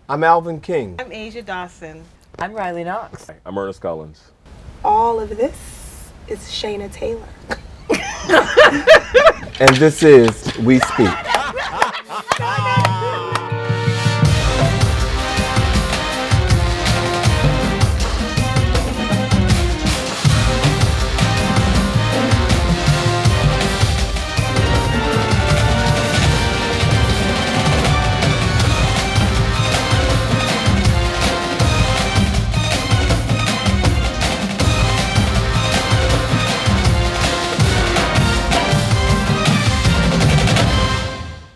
I'm Alvin King. I'm Asia Dawson. I'm Riley Knox. I'm Ernest Collins. All of this is Shayna Taylor. And this is We Speak.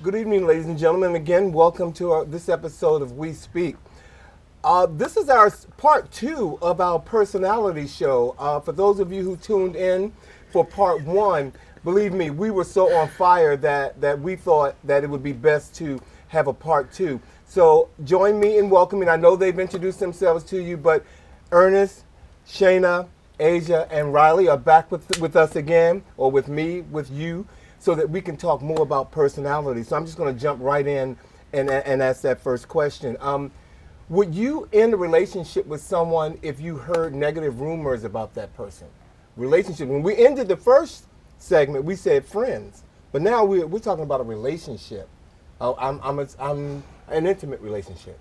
Good evening, ladies and gentlemen. Again, welcome to this episode of We Speak. This is our part 2 of our personality show. For those of you who tuned in for part 1, believe me, we were so on fire that we thought that it would be best to have a part 2. So join me in welcoming. I know they've introduced themselves to you, but Ernest, Shayna, Asia, and Riley are back with us again, or with me, with you, so that we can talk more about personality. So I'm just going to jump right in and ask that first question. Would you end a relationship with someone if you heard negative rumors about that person? Relationship. When we ended the first segment, we said friends, but now we're talking about a relationship. I'm an intimate relationship.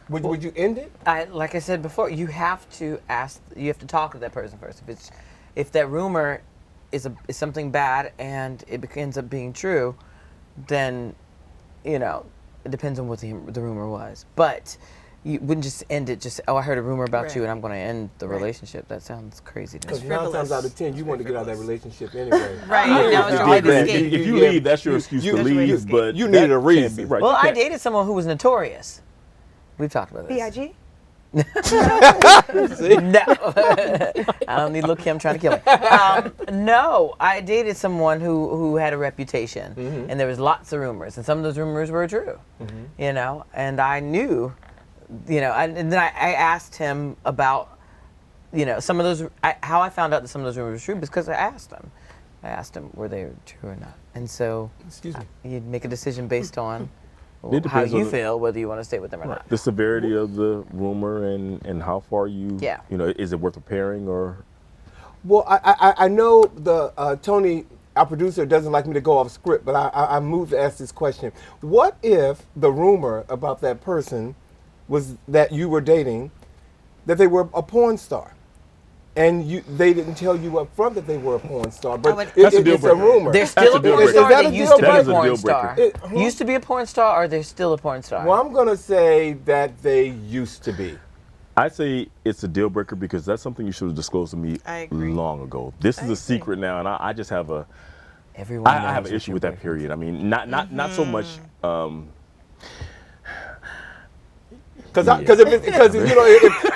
Would you end it? Like I said before, you have to talk to that person first. If that rumor is something bad and it ends up being true, then it depends on what the rumor was. But you wouldn't just end it I heard a rumor about you and I'm going to end the relationship. That sounds crazy to me. Because 9 times out of 10, you want to get out of that relationship anyway. Right. Now it's your way to escape. If you leave, that's your excuse to leave, but you need a reason. Right. Well, I dated someone who was notorious. We've talked about this. B.I.G.? No. I don't need Lil' Kim trying to kill me. No, I dated someone who had a reputation, and there was lots of rumors, and some of those rumors were true, and I knew, and then I asked him about, some of those, how I found out that some of those rumors were true, because I asked him. Were they true or not? And so, you'd make a decision based on how you feel, whether you want to stay with them or not. The severity of the rumor and how far is it worth repairing or? Well, I know the Tony, our producer, doesn't like me to go off script, but I moved to ask this question. What if the rumor about that person was that you were dating, that they were a porn star? And they didn't tell you up front that they were a porn star, but it's a rumor. They're still a porn star. They used to be a porn star. Used to be a porn star, or they're still a porn star? Well, I'm going to say that they used to be. I say it's a deal breaker because that's something you should have disclosed to me long ago. This is a secret now, and I just have I have an issue with that period. I mean, not so much. Because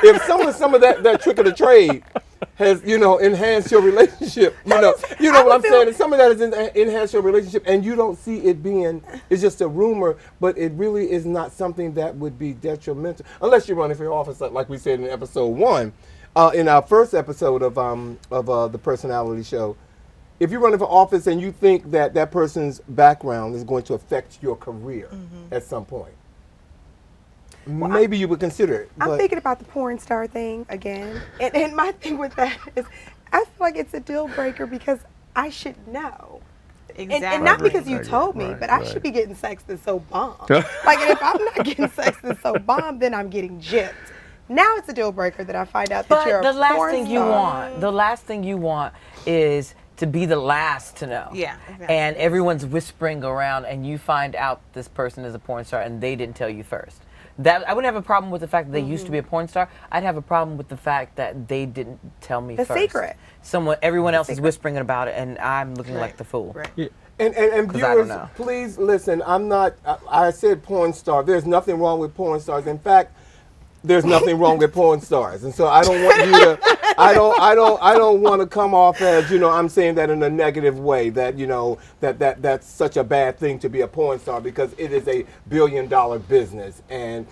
if some of that trick of the trade has enhanced your relationship, what I'm saying. If some of that has enhanced your relationship, and you don't see it it's just a rumor, but it really is not something that would be detrimental, unless you're running for your office, like we said in episode 1, in our first episode of the personality show. If you're running for office and you think that person's background is going to affect your career at some point. Well, maybe you would consider it. I'm thinking about the porn star thing again. And my thing with that is I feel like it's a deal breaker because I should know. Exactly. And not because you told me, but I should be getting sex that's so bomb. Like, and if I'm not getting sex that's so bomb, then I'm getting gypped. Now it's a deal breaker that I find out that you're a porn star. The last thing you want is to be the last to know. Yeah. Exactly. And everyone's whispering around and you find out this person is a porn star and they didn't tell you first. That I wouldn't have a problem with the fact that they used to be a porn star. I'd have a problem with the fact that they didn't tell me first. The secret. Everyone else is whispering about it, and I'm looking like the fool. Right. Yeah. And viewers, please listen. I said porn star. There's nothing wrong with porn stars. In fact, there's nothing wrong with porn stars. And so I don't want you to. I don't want to come off as I'm saying that in a negative way. That that's such a bad thing to be a porn star, because it is a billion-dollar business, and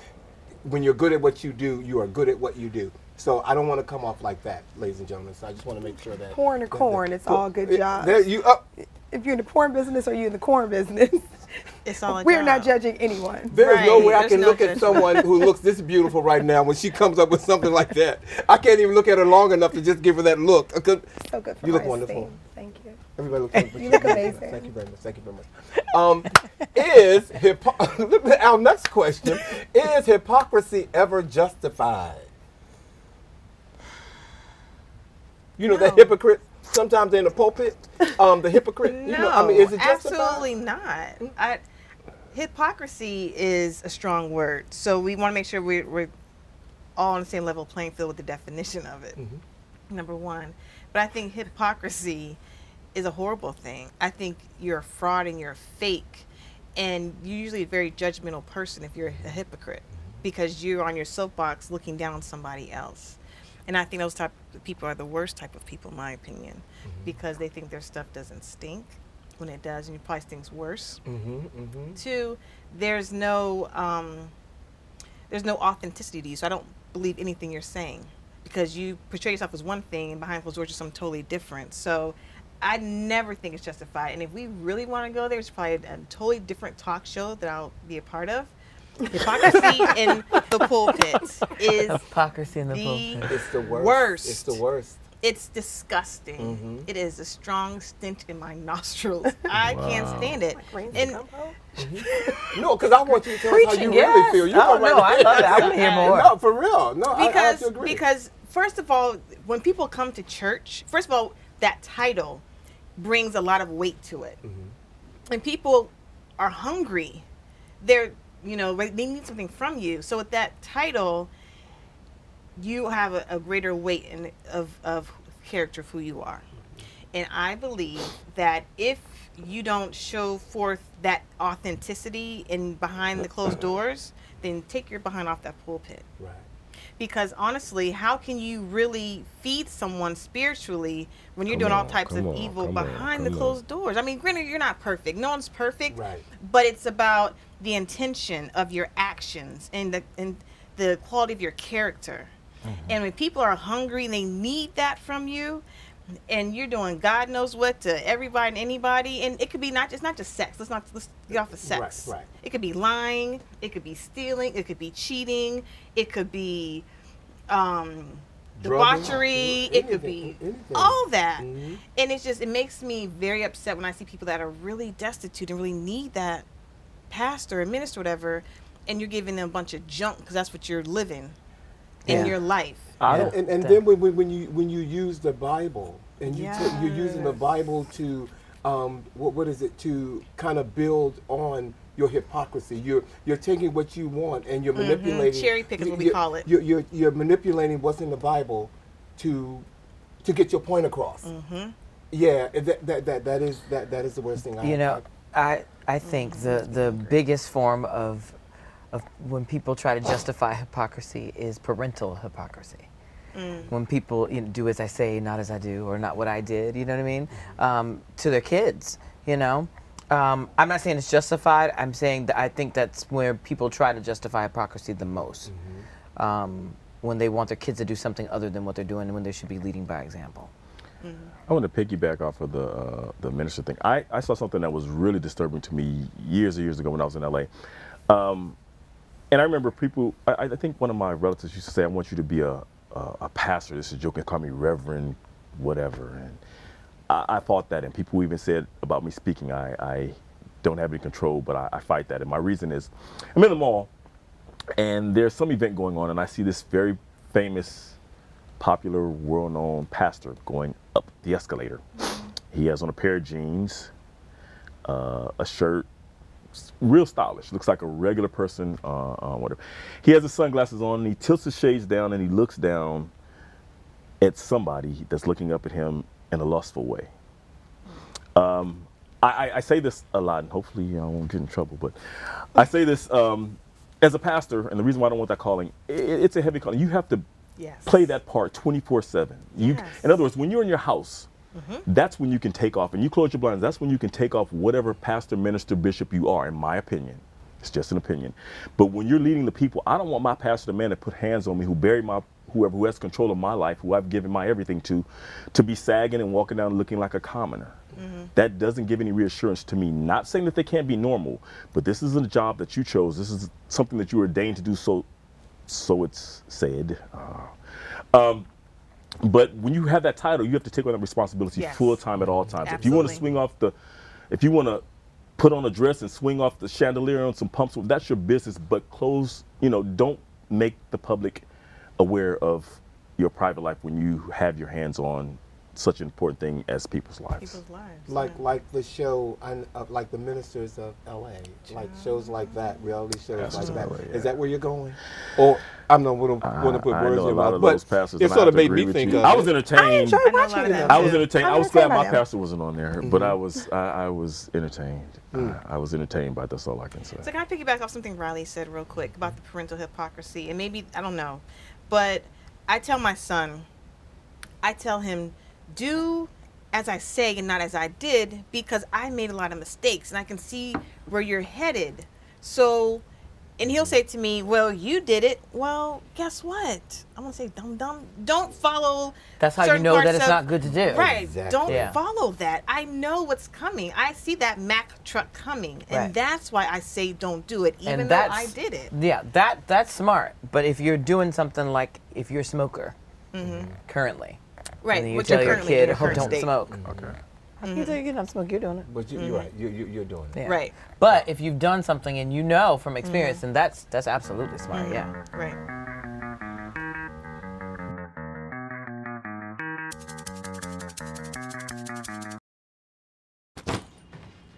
when you're good at what you do, you are good at what you do. So I don't want to come off like that, ladies and gentlemen. So I just want to make sure that porn or corn, it's all good jobs. There you if you're in the porn business or you're in the corn business, It's all a We're job. not judging anyone. There's no Right. way I There's can no look at judgment. someone who looks this beautiful right now when she comes up with something like that. I can't even look at her long enough to just give her that look. So good for You look my wonderful. esteem. Thank you. Everybody looks wonderful. You look amazing. Thank you very much. Thank you very much. Our next question, is hypocrisy ever justified? You know, that hypocrite, sometimes in the pulpit, the hypocrite, No, you know, I mean, is it justified? absolutely not. Hypocrisy is a strong word, so we want to make sure we're all on the same level playing field with the definition of it. Number one, but I think hypocrisy is a horrible thing. I think you're a fraud and you're a fake, and you're usually a very judgmental person if you're a hypocrite, because you're on your soapbox looking down on somebody else. And I think those type of people are the worst type of people, in my opinion, because they think their stuff doesn't stink when it does, and it probably stinks worse. Two, there's no authenticity to you, so I don't believe anything you're saying, because you portray yourself as one thing and behind closed doors you're something totally different. So I never think it's justified. And if we really want to go there, it's probably a totally different talk show that I'll be a part of. Hypocrisy in the pulpit is Hypocrisy in the pulpit. It's the worst. worst. It's the worst. It's disgusting. It is a strong stench in my nostrils. I can't stand it. And No, because I want you to tell us how you Preaching, really yes. feel. You Oh, go right no, I ahead. love it. I want to hear more. No, for real. No, I have to agree. because first of all, when people come to church, first of all, that title brings a lot of weight to it. And people are hungry. They need something from you. So with that title, you have a greater weight of character of who you are. And I believe that if you don't show forth that authenticity in behind the closed doors, then take your behind off that pulpit. Right. Because honestly, how can you really feed someone spiritually when you're doing all types of evil behind the closed doors? I mean, granted, you're not perfect. No one's perfect. Right. But it's about the intention of your actions and the quality of your character. And when people are hungry and they need that from you, and you're doing God knows what to everybody and anybody, and it could be it's not just sex. Let's get off of sex. Right. It could be lying, it could be stealing, it could be cheating, it could be debauchery, it could be anything. all that. And it makes me very upset when I see people that are really destitute and really need that pastor or minister or whatever, and you're giving them a bunch of junk because that's what you're living in your life. And then when you use the Bible and you're using the Bible to what is it, to kind of build on your hypocrisy. You're taking what you want and you're manipulating. Cherry pick is what we call it. You're manipulating what's in the Bible to get your point across. Yeah, that is the worst thing. I think the biggest form of when people try to justify hypocrisy is parental hypocrisy. When people do as I say, not as I do, or not what I did, you know what I mean, to their kids, I'm not saying it's justified. I'm saying that I think that's where people try to justify hypocrisy the most, when they want their kids to do something other than what they're doing and when they should be leading by example. I want to piggyback off of the minister thing. I saw something that was really disturbing to me years and years ago when I was in LA. And I remember people, I think one of my relatives used to say, I want you to be a pastor. This is a joke, and call me Reverend whatever. And I fought that, and people even said about me speaking, I don't have any control, but I fight that. And my reason is, I'm in the mall, and there's some event going on, and I see this very famous, popular, world-known pastor going up the escalator. He has on a pair of jeans, a shirt, real stylish, looks like a regular person, whatever. He has his sunglasses on, and he tilts his shades down, and he looks down at somebody that's looking up at him in a lustful way. I say this a lot, and hopefully I won't get in trouble, but I say this as a pastor, and the reason why I don't want that calling, it's a heavy calling. You have to play that part 24/7. In other words, when you're in your house, that's when you can take off, and you close your blinds, that's when you can take off whatever pastor, minister, bishop you are, in my opinion. It's just an opinion. But when you're leading the people, I don't want my pastor, the man that put hands on me, whoever who has control of my life, who I've given my everything to be sagging and walking down looking like a commoner. that doesn't give any reassurance to me. Not saying that they can't be normal, but this is a job that you chose. This is something that you were ordained to do, so it's said. But when you have that title, you have to take on that responsibility full time at all times. Absolutely. If you want to swing off if you want to put on a dress and swing off the chandelier on some pumps, that's your business, but don't make the public aware of your private life when you have your hands on such an important thing as people's lives. Like the show, like the Ministers of L.A., like shows like that, reality shows like that. Yeah. Is that where you're going? Or I'm not want to put words in your mouth, but pastors, it sort of made me think of I was entertained. I enjoy watching them. I was entertained. I was glad my by them. pastor wasn't on there, but I was entertained. I was entertained by that's all I can say. So can I piggyback off something Riley said real quick about the parental hypocrisy? And maybe, I don't know, but I tell my son, do as I say and not as I did, because I made a lot of mistakes and I can see where you're headed. So, and he'll say to me, well, you did it. Well, guess what? I'm going to say, don't follow. That's how you know that it's not good to do. Right. Exactly. Don't follow that. I know what's coming. I see that Mack truck coming. And that's why I say don't do it, even though I did it. Yeah, that's smart. But if you're doing something like, if you're a smoker currently, Right. and you What tell you're your currently kid, in your current don't state. smoke. Okay. You tell your kid not to smoke, you're doing it. But you're right. You're doing it. Yeah. Right. But if you've done something and you know from experience, then that's absolutely smart. Yeah. Right.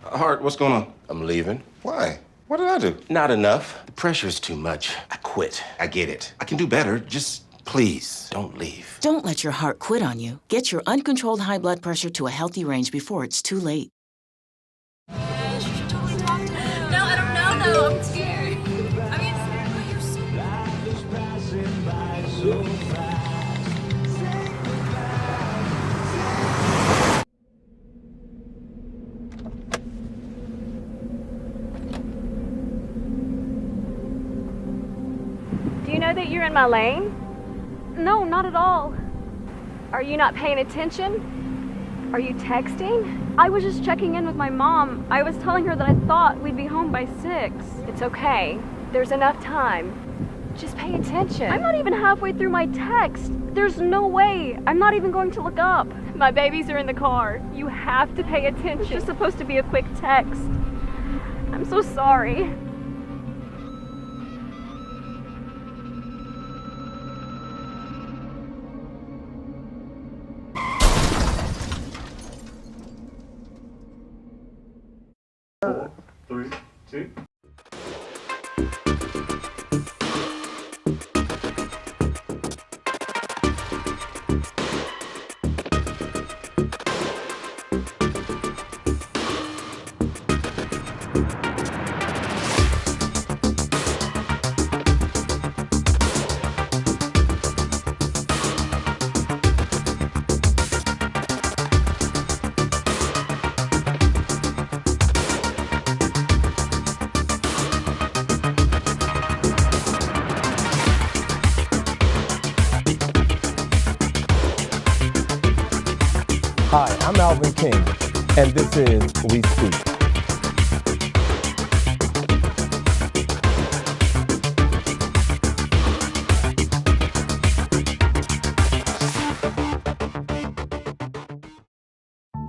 Hart, what's going on? I'm leaving. Why? What did I do? Not enough. The pressure's too much. I quit. I get it. I can do better. Just please don't leave. Don't let your heart quit on you. Get your uncontrolled high blood pressure to a healthy range before it's too late. No, I don't know, though. I'm scared. I mean, you're so... Do you know that you're in my lane? No, not at all. Are you not paying attention? Are you texting? I was just checking in with my mom. I was telling her that I thought we'd be home by 6. It's okay. There's enough time. Just pay attention. I'm not even halfway through my text. There's no way. I'm not even going to look up. My babies are in the car. You have to pay attention. It's just supposed to be a quick text. I'm so sorry. Hi, I'm Alvin King, and this is We Speak.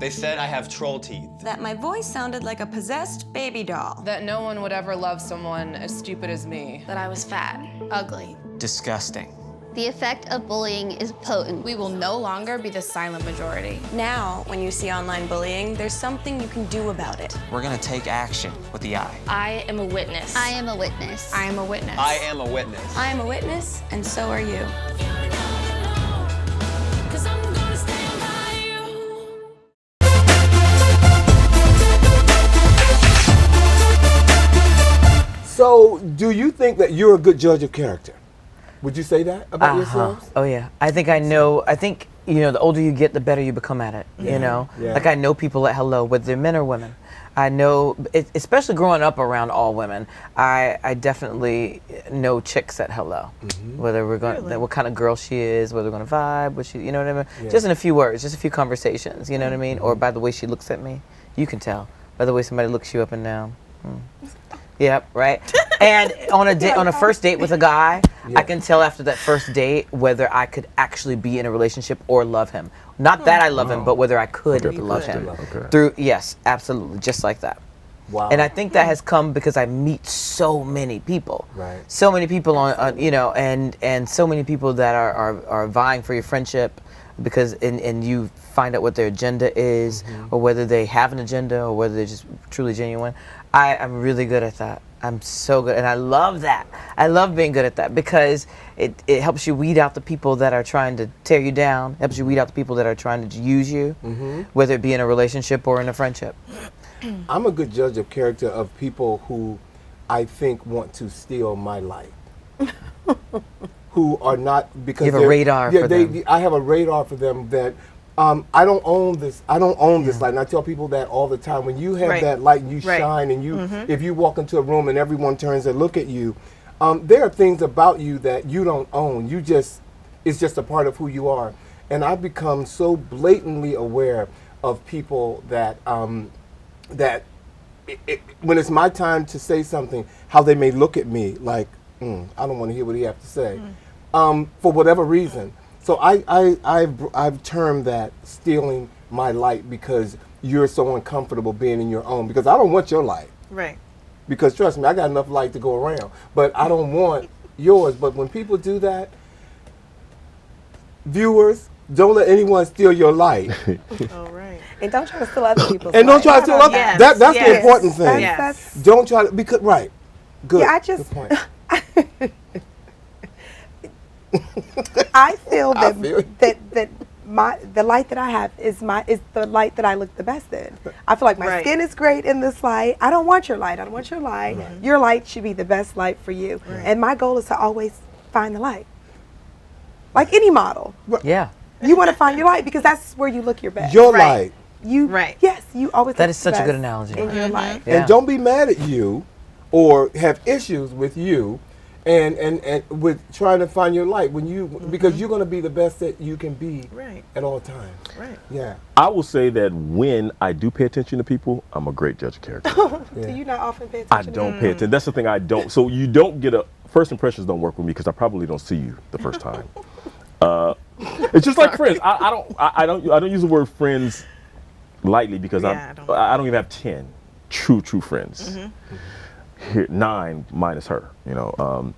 They said I have troll teeth. That my voice sounded like a possessed baby doll. That no one would ever love someone as stupid as me. That I was fat, ugly. Disgusting. The effect of bullying is potent. We will no longer be the silent majority. Now, when you see online bullying, there's something you can do about it. We're gonna take action with the I. I am a witness. I am a witness. I am a witness. I am a witness. I am a witness, and so are you. So, do you think that you're a good judge of character? Would you say that about yourselves? Oh yeah. I think I know. I think the older you get, the better you become at it. You know, like I know people at Hello, whether they're men or women. I know, especially growing up around all women, I definitely know chicks at Hello. Whether we're going, what kind of girl she is, whether we're going to vibe, what she, you know what I mean? Just in a few words, just a few conversations, you know what I mean? Or by the way she looks at me, you can tell. By the way somebody looks you up and down. Yep, right. And on a first date with a guy, I can tell after that first date whether I could actually be in a relationship or love him. Not that I love him, but whether I could love him. Through, yes, absolutely, just like that. Wow. And I think that has come because I meet so many people. Right. So many people on and so many people that are vying for your friendship because and you find out what their agenda is or whether they have an agenda or whether they're just truly genuine. I'm really good at that. I'm so good, and I love that. I love being good at that because it helps you weed out the people that are trying to tear you down, helps you weed out the people that are trying to use you, whether it be in a relationship or in a friendship. I'm a good judge of character of people who I think want to steal my light. Who are not, because you have a radar for them. I have a radar for them that I don't own this. I don't own this light. And I tell people that all the time. When you have that light and you shine, and you, if you walk into a room and everyone turns and look at you, there are things about you that you don't own. It's just a part of who you are. And I've become so blatantly aware of people that when it's my time to say something, how they may look at me like, I don't want to hear what he has to say, for whatever reason. So I've termed that stealing my light because you're so uncomfortable being in your own. Because I don't want your light. Right. Because trust me, I got enough light to go around. But I don't want yours. But when people do that, viewers, don't let anyone steal your light. Oh, right. And don't try to steal other people's and light. don't try to steal other. Yes. That's the important thing. That's Don't try to, because, right. Good. Yeah, I just, Good point. I feel that feel the light that I have is the light that I look the best in. I feel like my skin is great in this light. I don't want your light. I don't want your light. Your light should be the best light for you. And my goal is to always find the light. Like any model. Yeah. You want to find your light because that's where you look your best. Your light. Yes, you always. That look is such the a good best analogy. in your life. And don't be mad at you or have issues with you and with trying to find your light when you because you're going to be the best that you can be at all times. Right. Yeah. I will say that when I do pay attention to people, I'm a great judge of character. Do you not often pay I attention? don't pay attention. That's the thing I don't. So you don't get first impressions don't work with me because I probably don't see you the first time. It's just like friends. I don't use the word friends lightly because I don't even have 10 true friends. Here, 9 minus her. I don't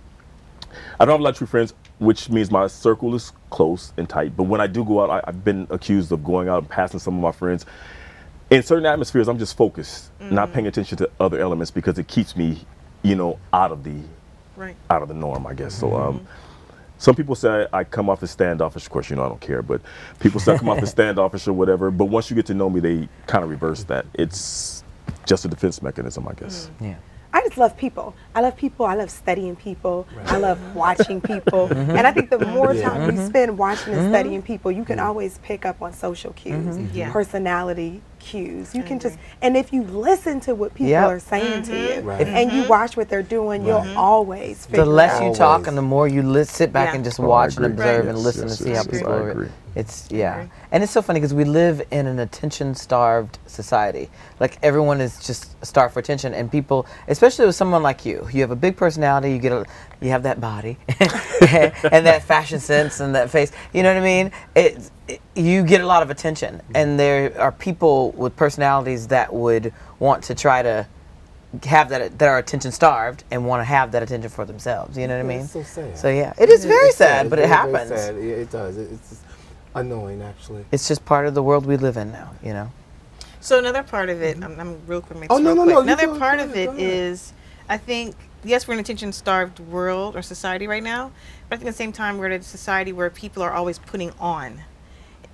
have a lot of true friends, which means my circle is close and tight. But when I do go out, I've been accused of going out and passing some of my friends. In certain atmospheres, I'm just focused, not paying attention to other elements because it keeps me, out of the norm, I guess. So some people say I come off as standoffish. Of course, I don't care, but people say I come off as standoffish or whatever. But once you get to know me, they kind of reverse that. It's just a defense mechanism, I guess. Yeah. I just love people. I love people. I love studying people. I love watching people. And I think the more time you spend watching and studying people, you can always pick up on social cues, personality cues. You can just, and if you listen to what people are saying to you, and you watch what they're doing, you'll always figure the less out. you talk and the more you sit back and just watch and observe and Yes, listen yes, to see yes, how yes, people I are. agree. It's and it's so funny because we live in an attention-starved society. Like everyone is just starved for attention, and people, especially with someone like you have a big personality, you have that body, and that fashion sense and that face. You know what I mean? You get a lot of attention, and there are people with personalities that would want to try to have that are attention starved and want to have that attention for themselves. You know what I mean? It's so sad. So yeah, it is very sad, but it happens. Very sad. It does. It's just annoying, actually. It's just part of the world we live in now. So another part of it, I'm real quick. Oh, no. Another part of it is, I think, yes, we're in an attention-starved world or society right now, but I think at the same time we're in a society where people are always putting on,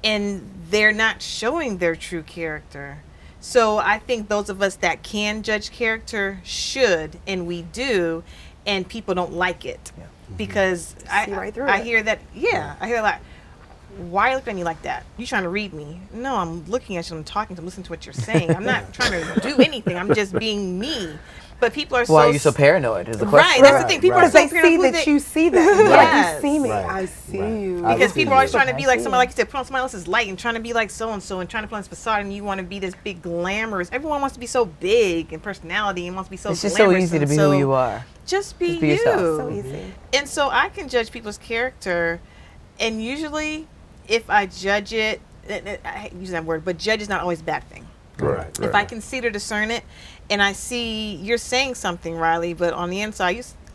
and they're not showing their true character. So I think those of us that can judge character should, and we do, and people don't like it because I hear that. I hear a lot. why are you looking at me like that? You trying to read me? No, I'm looking at you. I'm talking to listen to what you're saying. I'm not trying to do anything. I'm just being me. But people are Why are you so paranoid is the question. Right, that's the thing. People are so they paranoid. see that you see that. Yes. You see me. Right. I see Right. you. Because people are always trying to be like I somebody, see. like you said, put on somebody else's light and trying to be like so-and-so and trying to put on this facade, and you want to be this big glamorous. Everyone wants to be so big in personality and wants to be so It's just so glamorous easy to and be so- who you are. Just be be you. yourself. So easy. And so I can judge people's character, and usually if I judge it, I hate using that word, but judge is not always a bad thing. Right. If I can see or discern it, and I see you're saying something, Riley, but on the inside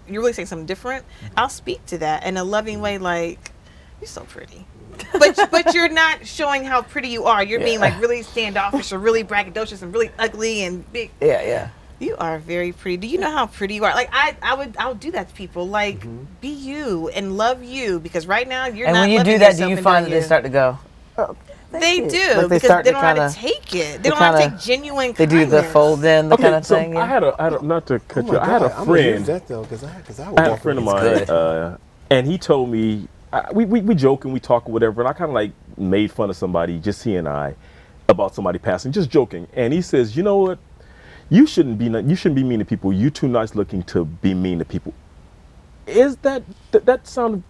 you're really saying something different, I'll speak to that in a loving way, like, you're so pretty. but you're not showing how pretty you are. You're being like really standoffish or really braggadocious and really ugly and big. Yeah. You are very pretty. Do you know how pretty you are? Like I would do that to people. Like be you and love you, because right now you're And not. when you loving do that, do yourself you and find that doing they start to go? They do, Like they because start they to don't know how kinda- to take it. they They don't know how to kinda- take genuine They do the kindness. fold in, the Okay, kind of so thing. I had a not to cut you. I had a I'm gonna use friend. that though, because I I had a friend of mine, and he told me we joke and we talk or whatever, and I kind of like made fun of somebody, just he and I, about somebody passing, just joking. And he says, you know what? You shouldn't be mean to people. You too nice looking to be mean to people. Is that sounds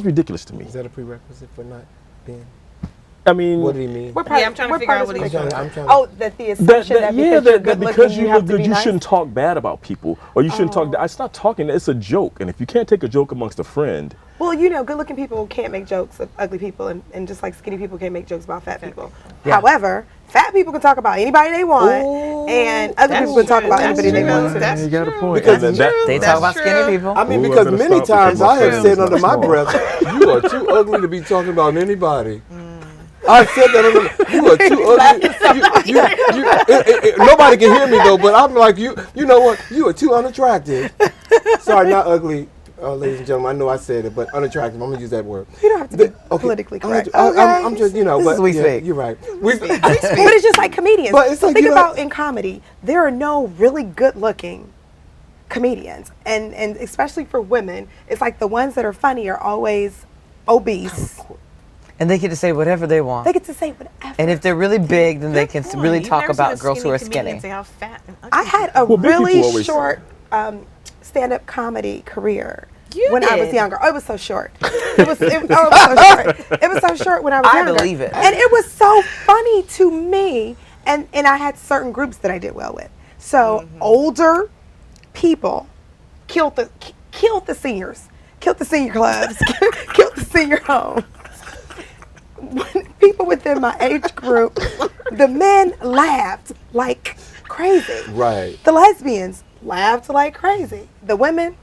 ridiculous to me? Is that a prerequisite for not being? I mean, what do you mean? I'm trying to figure out what he's trying. That the assumption that because you look good, you nice? shouldn't talk bad about people, or you shouldn't talk. It's not talking. It's a joke, and if you can't take a joke amongst a friend. Well, good-looking people can't make jokes of ugly people, and just like skinny people can't make jokes about fat people. Yeah. However, fat people can talk about anybody they want, and ugly people can talk about anybody they want. That's you got a point. Because they talk about skinny people. I mean, Ooh, because I better many stop times because my I have friend said is not under my small. breath, "You are too ugly to be talking about anybody." I said that under, you are too ugly. Nobody can hear me though, but I'm like you. You know what? You are too unattractive. Sorry, not ugly, ladies and gentlemen. I know I said it, but unattractive. I'm gonna use that word. You don't have to be politically correct. I'm just, This but is We yeah, Speak. you're right. But it's just like comedians. But it's so like, think you know- about in comedy, there are no really good-looking comedians, and especially for women, it's like the ones that are funny are always obese. And they get to say whatever they want. They get to say whatever. And if they're really big, then they can really You've talk never seen about a girls who are comedian skinny. say how fat and ugly I had a Well, big people really always- short stand-up comedy career You when I was did. younger. Oh, it was so short. It was so short. It was so short when I was I younger. believe it. And it was so funny to me. And I had certain groups that I did well with. So older people killed the seniors, killed the senior clubs, killed the senior homes. People within my age group, the men laughed like crazy. Right. The lesbians laughed like crazy. The women,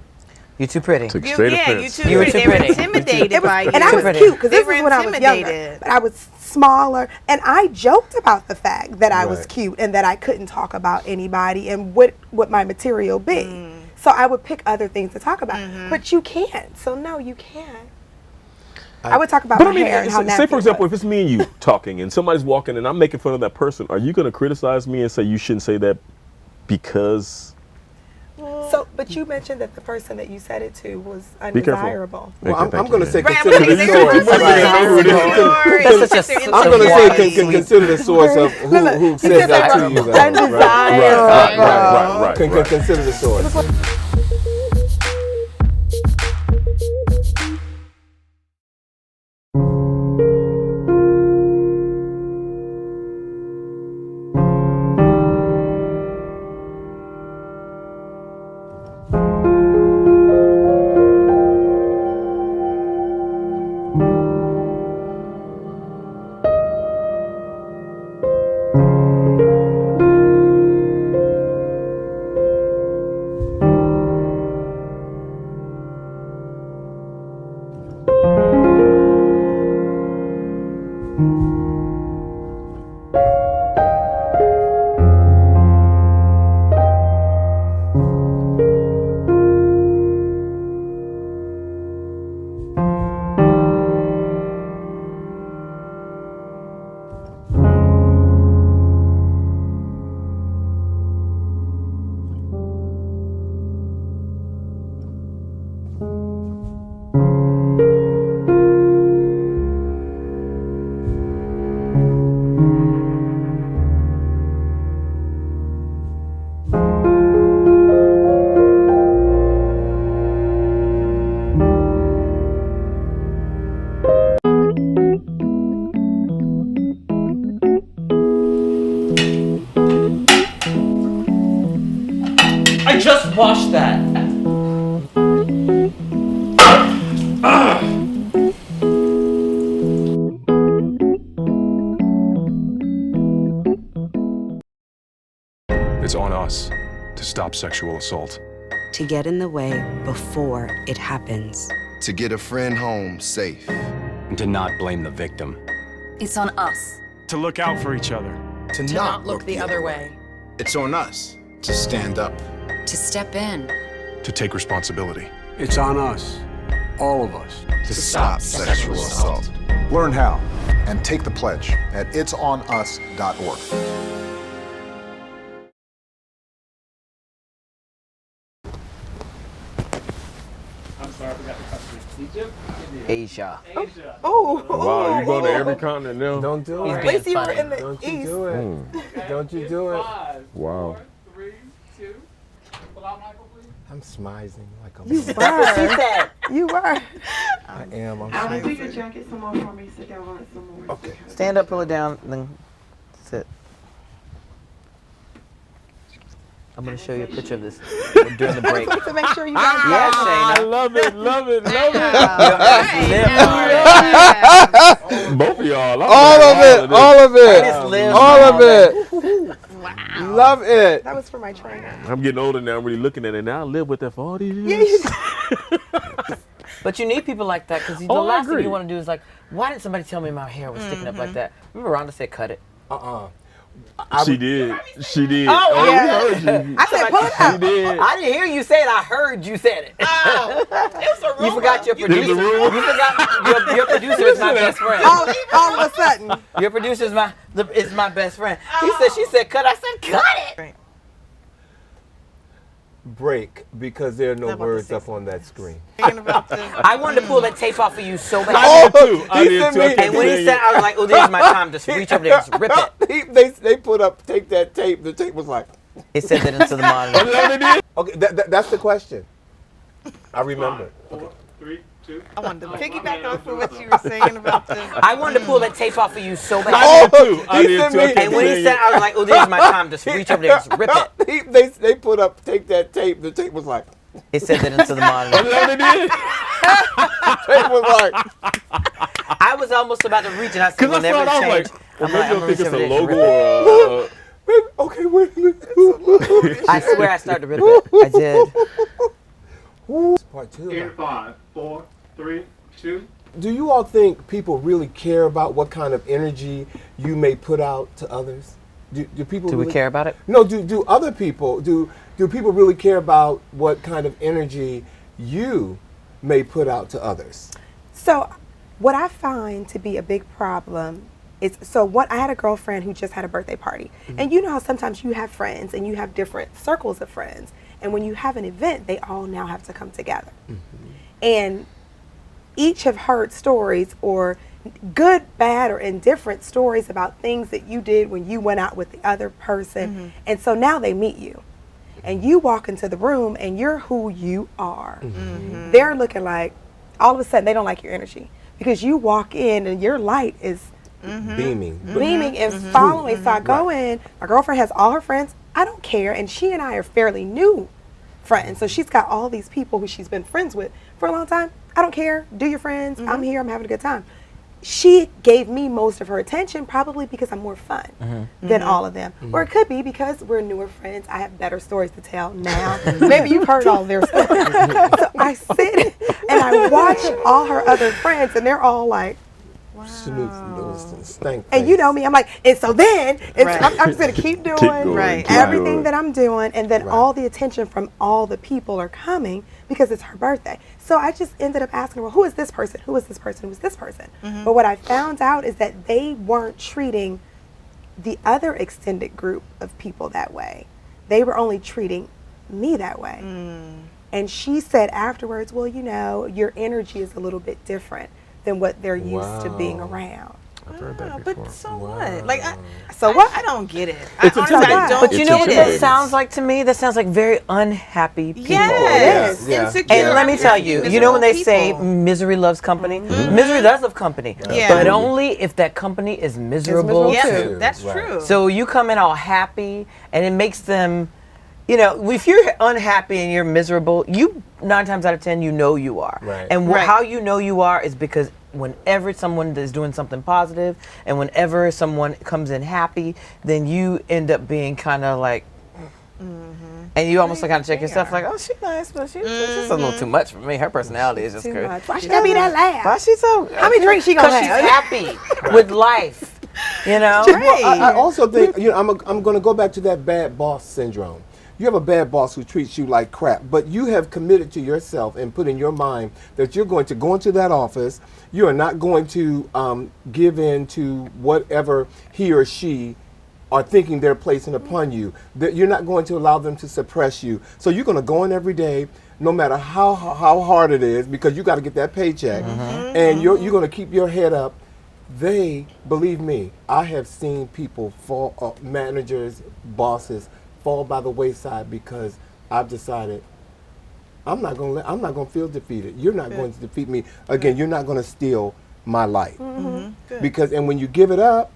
You're too pretty. Took straight you offense. too You were pretty. too They were pretty. intimidated by you. and I was pretty. cute because They this were was when I was younger. intimidated. But I was smaller, and I joked about the fact that I was Right. cute and that I couldn't talk about anybody and what my material be. So I would pick other things to talk about. But you can't. So no, you can't. I would talk about But my I mean, hair and how say nasty for it example, was. if it's me and you talking, and somebody's walking, and I'm making fun of that person, are you going to criticize me and say you shouldn't say that because? So, but you mentioned that the person that you said it to was Be careful. undesirable. Well, I'm going to say Right, consider I'm the gonna source. That's such a I'm going to wise say consider the source of who said that to you. Though. Undesirable. Right. Consider the source. Wash that. It's on us to stop sexual assault. To get in the way before it happens. To get a friend home safe. And to not blame the victim. It's on us. To look out for each other. To not look the other way. It's on us to stand up. To step in. To take responsibility. It's on us, all of us, to stop sexual assault. Learn how and take the pledge at itsonus.org. Asia. Oh, wow, you go to every continent now? Don't do it. Lacey, we're in the Don't east. you do it. Don't you do it. Wow. 4, 3, 2. Pull out Michael, please. I'm smizing like a You little- were. She said. You were. I am. I'm I'll do smizing. your jacket some more for me so y'all want some more. Okay. Stand up, pull it down, then sit. I'm going to show you a picture of this during the break. To make sure you guys Yes, I Shayna. love it, love it, love it. Both of y'all. All of it. All of it. just live All of it. Wow. Love it. That was for my trainer. I'm getting older now. I'm really looking at it now. I live with that for all these years. But you need people like that because the Oh, I last thing agree. you want to do is like, why didn't somebody tell me my hair was sticking up like that? Remember Rhonda said cut it. She did. She did. Oh, we yeah. heard you. I said, pull it out. She did. I didn't hear you say it. I heard you said it. Oh, it was a rumor. You forgot your It was a producer. rumor. You forgot your producer is my best friend. All of a sudden. Your producer is my best friend. She said cut. I said cut it. Right. Break, because there are no How about words the up on that screen. I wanted to pull that tape off of you so bad. I did too. I he did sent too. I me- kept And when he saying said, I was like, oh, this is my time to reach over there and just rip it. They put up, take that tape. The tape was like. It said that into the monitor. Okay, that's the question. I remember. 4, 3, 2. I wanted to piggyback off of what you were saying about the. I wanted to pull that tape off of you so bad. I did too. I he did sent too. me- I kept And when he saying said, I was like, oh, this is my time to reach over there and just rip it. They put up, take that tape. The tape was like. It said that into the monitor. They did. Tape was like. I was almost about to reach and I said, Because I whenever saw it, I was it like, changed, well, I'm maybe like, they'll think it's a I'm logo gonna or Okay, wait a minute. I swear I started to rip it. I did. Part 2. In 5, 4, 3, 2. Do you all think people really care about what kind of energy you may put out to others? Do people Do really we care about it? No, do other people, do people really care about what kind of energy you may put out to others? So, what I find to be a big problem is, I had a girlfriend who just had a birthday party. And you know how sometimes you have friends and you have different circles of friends. And when you have an event, they all now have to come together. And each have heard stories, or good, bad, or indifferent stories about things that you did when you went out with the other person. And so now they meet you. And you walk into the room and you're who you are. They're looking like, all of a sudden, they don't like your energy. Because you walk in and your light is Beaming. and following. So I go in, my girlfriend has all her friends. I don't care. And she and I are fairly new friends. So she's got all these people who she's been friends with for a long time. I don't care. Do your friends. I'm here. I'm having a good time. She gave me most of her attention, probably because I'm more fun than all of them. Or it could be because we're newer friends. I have better stories to tell now. Maybe you've heard all their stories. So I sit and I watch all her other friends, and they're all like, and you know me, I'm like, and so then I'm just gonna keep doing everything that I'm doing, and then all the attention from all the people are coming because it's her birthday. So I just ended up asking her, well, who is this person? Who is this person? Who is this person? But what I found out is that they weren't treating the other extended group of people that way. They were only treating me that way. And she said afterwards, well, you know, your energy is a little bit different than what they're used to being around. I've heard that But before. so what? Like, I don't get it. It's Honestly, I intimidating. don't But you get know what that it. sounds like to me? That sounds like very unhappy people. Yes, Yeah. insecure. And let me tell you, you know when they say people. misery loves company? Misery does love company. Yeah. But only if that company is miserable Yeah, too. that's Right. true. So you come in all happy and it makes them You know, if you're unhappy and you're miserable, you 9 times out of 10 you know you are. Right. And how you know you are is because whenever someone is doing something positive and whenever someone comes in happy, then you end up being kind of like, and you almost kind of check yourself like, oh, she's nice, but she's just a little too much for me. Her personality is just Too crazy. much. Why she gotta be that loud? Why she so? How many drinks she gonna Because she's have? happy with life. You know. Well, I also think I'm going to go back to that bad boss syndrome. You have a bad boss who treats you like crap, but you have committed to yourself and put in your mind that you're going to go into that office. You are not going to give in to whatever he or she are thinking they're placing upon you. That you're not going to allow them to suppress you. So you're going to go in every day, no matter how hard it is, because you got to get that paycheck, and you're going to keep your head up. They, believe me, I have seen people fall, managers, bosses, fall by the wayside because I've decided I'm not going to feel defeated. You're not going to defeat me. Again, you're not going to steal my life. Because, and when you give it up,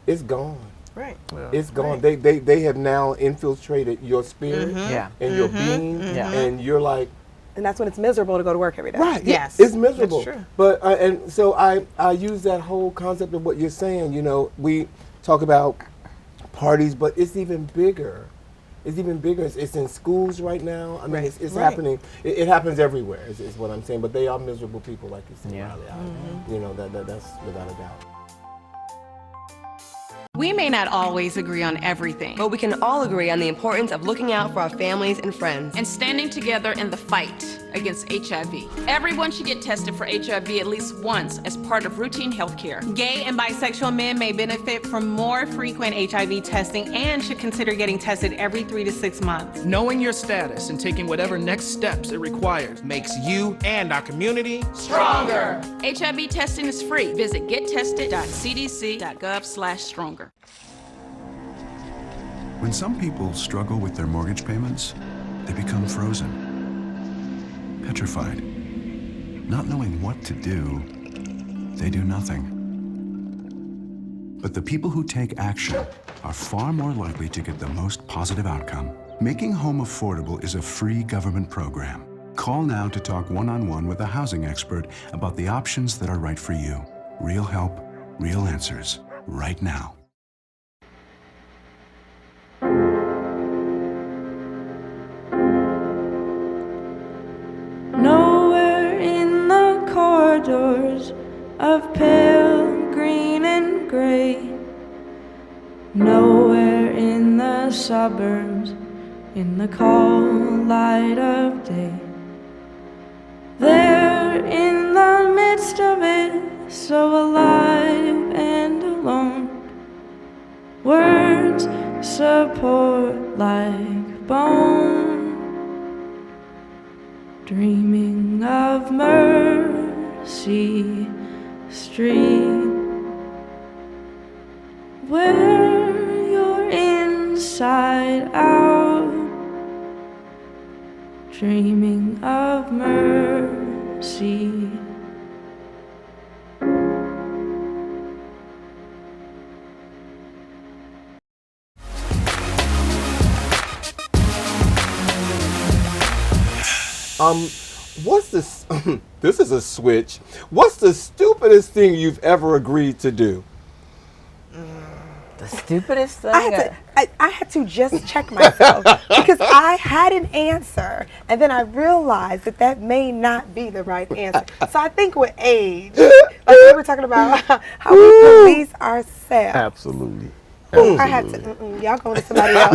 it's gone. Right. Yeah. It's gone. Right. They have now infiltrated your spirit and your being, and you're like. And that's when it's miserable to go to work every day. Right. Yes. It's miserable. That's true. But and so I use that whole concept of what you're saying. You know, we talk about parties, but it's even bigger. It's even bigger. It's in schools right now. I mean, it's happening. It happens everywhere. Is what I'm saying. But they are miserable people, like you said. Yeah. You know that's without a doubt. We may not always agree on everything, but we can all agree on the importance of looking out for our families and friends. And standing together in the fight against HIV. Everyone should get tested for HIV at least once as part of routine health care. Gay and bisexual men may benefit from more frequent HIV testing and should consider getting tested every 3 to 6 months. Knowing your status and taking whatever next steps it requires makes you and our community stronger. HIV testing is free. Visit gettested.cdc.gov/stronger. When some people struggle with their mortgage payments, they become frozen, petrified. Not knowing what to do, they do nothing. But the people who take action are far more likely to get the most positive outcome. Making home affordable is a free government program. Call now to talk one-on-one with a housing expert about the options that are right for you. Real help, real answers, right now. Nowhere in the corridors of pale green and gray. Nowhere in the suburbs, in the cold light of day. There in the midst of it, so alive and alone. Words support like bone. Dreaming of Mercy Street, where you're inside out. Dreaming of mercy. What's this? This is a switch. What's the stupidest thing you've ever agreed to do? The stupidest thing? I had to just check myself because I had an answer and then I realized that may not be the right answer. So I think with age, like we were talking about how we police ourselves. Absolutely. I had to, y'all go to somebody else.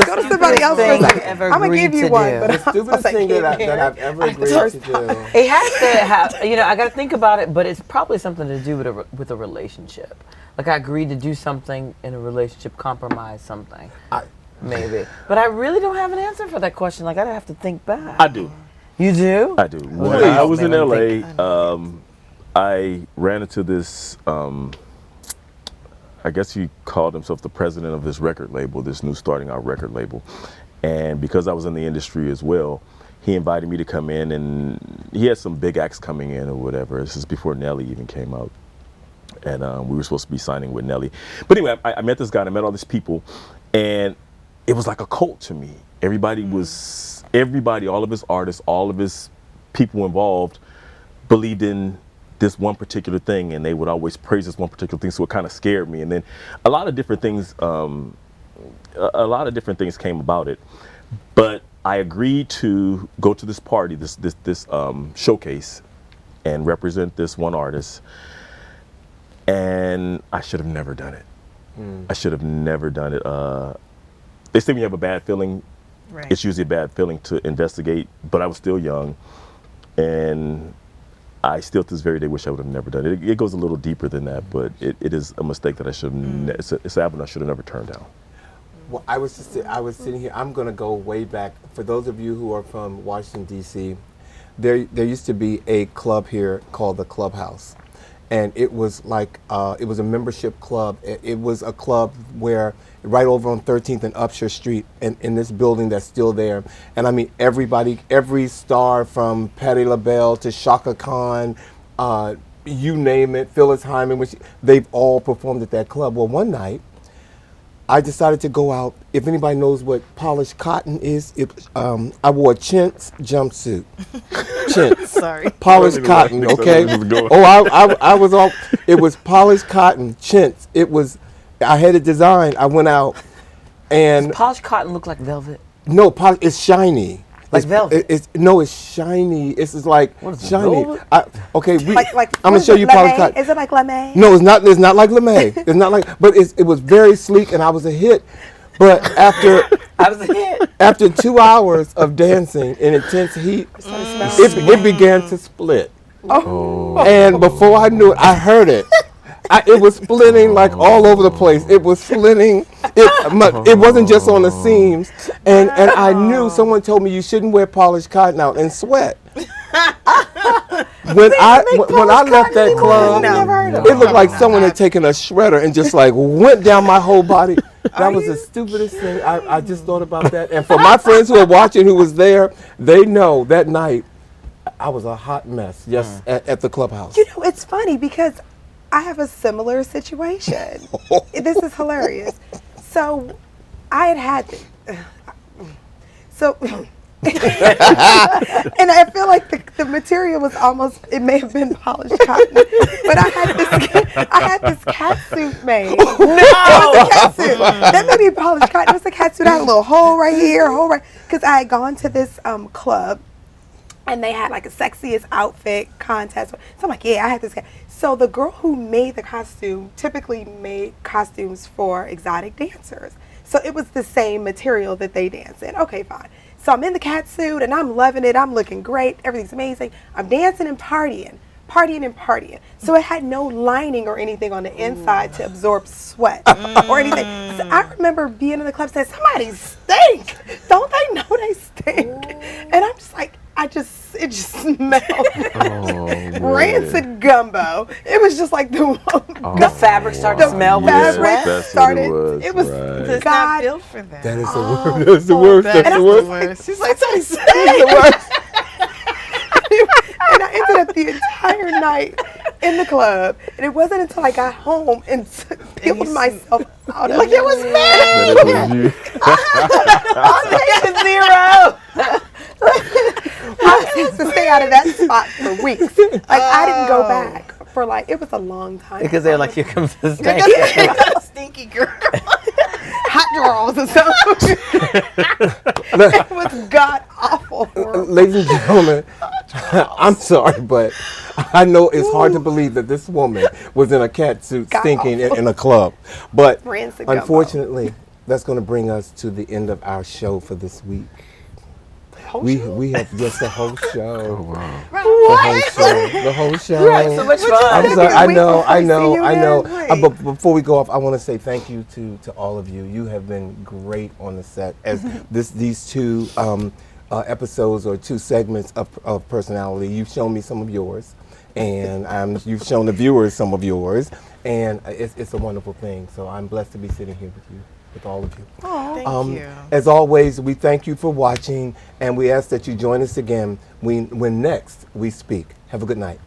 Go to somebody else. I'm going to give you one. But the stupidest thing that I've ever agreed to do. It has to have, I got to think about it, but it's probably something to do with a relationship. Like I agreed to do something in a relationship, compromise something. Maybe. But I really don't have an answer for that question. Like I'd have to think back. I do. You do? I do. When I was in LA, I ran into this, I guess he called himself the president of this record label, this new starting out record label. And because I was in the industry as well, he invited me to come in, and he had some big acts coming in or whatever. This is before Nelly even came out. And we were supposed to be signing with Nelly. But anyway, I met this guy and I met all these people. And it was like a cult to me. Everybody, all of his artists, all of his people involved believed in this one particular thing, and they would always praise this one particular thing, so it kind of scared me. And then a lot of different things came about it. But I agreed to go to this party, this showcase, and represent this one artist. And I should have never done it. I should have never done it. They say when you have a bad feeling, it's usually a bad feeling to investigate, but I was still young. And I still to this very day wish I would have never done it. It goes a little deeper than that, but it is a mistake that I should have, it's an avenue I should have never turned down. Well, I was sitting here. I'm going to go way back. For those of you who are from Washington, D.C., there used to be a club here called the Clubhouse. And it was like, it was a membership club. It was a club where, right over on 13th and Upshur Street, in this building that's still there. And I mean, everybody, every star from Patti LaBelle to Shaka Khan, you name it, Phyllis Hyman, they've all performed at that club. Well, one night, I decided to go out. If anybody knows what polished cotton is, I wore a chintz jumpsuit. Chintz. Sorry. Polished cotton, okay? I was all, it was polished cotton, chintz. I had it designed. I went out and. Does polished cotton look like velvet? No, it's shiny. Like velvet? It's shiny. It's just like shiny. Like I'm gonna show you polished cotton. Is it like lame? No, it's not. It's not like lame. It's not like. But it was very sleek, and I was a hit. But after 2 hours of dancing in intense heat, it began to split. And before I knew it, I heard it. It was splitting like all over the place. It was splitting. It wasn't just on the seams. And I knew, someone told me you shouldn't wear polished cotton out and sweat. When I left that club, it looked like someone had taken a shredder and just like went down my whole body. That was the stupidest thing. I just thought about that. And for my friends who are watching, who was there, they know that night I was a hot mess at the Clubhouse. You know, it's funny because I have a similar situation. This is hilarious. So I had and I feel like the material was almost, it may have been polished cotton, but I had this cat suit made. No! It was a cat suit. That may be polished cotton. It was a cat suit. I had a little hole right here, because I had gone to this club and they had like a sexiest outfit contest. So I'm like, yeah, I had this guy. So the girl who made the costume typically made costumes for exotic dancers. So it was the same material that they dance in. Okay, fine. So I'm in the cat suit and I'm loving it. I'm looking great. Everything's amazing. I'm dancing and partying. So it had no lining or anything on the inside to absorb sweat or anything. So I remember being in the club saying, somebody stink. Don't they know they stink? And I'm just like, it just smelled rancid gumbo. It was just like the fabric started to smell with the sweat. It was It's not built for that. That is the worst. That's the worst. That's the worst. She's like, somebody stink. And I ended up the entire night in the club, and it wasn't until I got home and peeled myself out of it. Like it was me. I'm zero. I used to stay out of that spot for weeks. Like I didn't go back for like, it was a long time. Because they're like, here comes the Stinky girl. Hot drawers or something. It was god awful. Ladies and gentlemen, I'm sorry, but I know it's hard to believe that this woman was in a cat suit stinking in a club. But unfortunately, that's going to bring us to the end of our show for this week. We have just the whole show. Oh, wow. The whole show. You had so much fun. I'm sorry. I know. But before we go off, I want to say thank you to all of you. You have been great on the set. As these two episodes or two segments of personality, you've shown me some of yours, and you've shown the viewers some of yours, and it's a wonderful thing. So I'm blessed to be sitting here with you. With all of you. Thank you. As always, we thank you for watching, and we ask that you join us again when next we speak. Have a good night.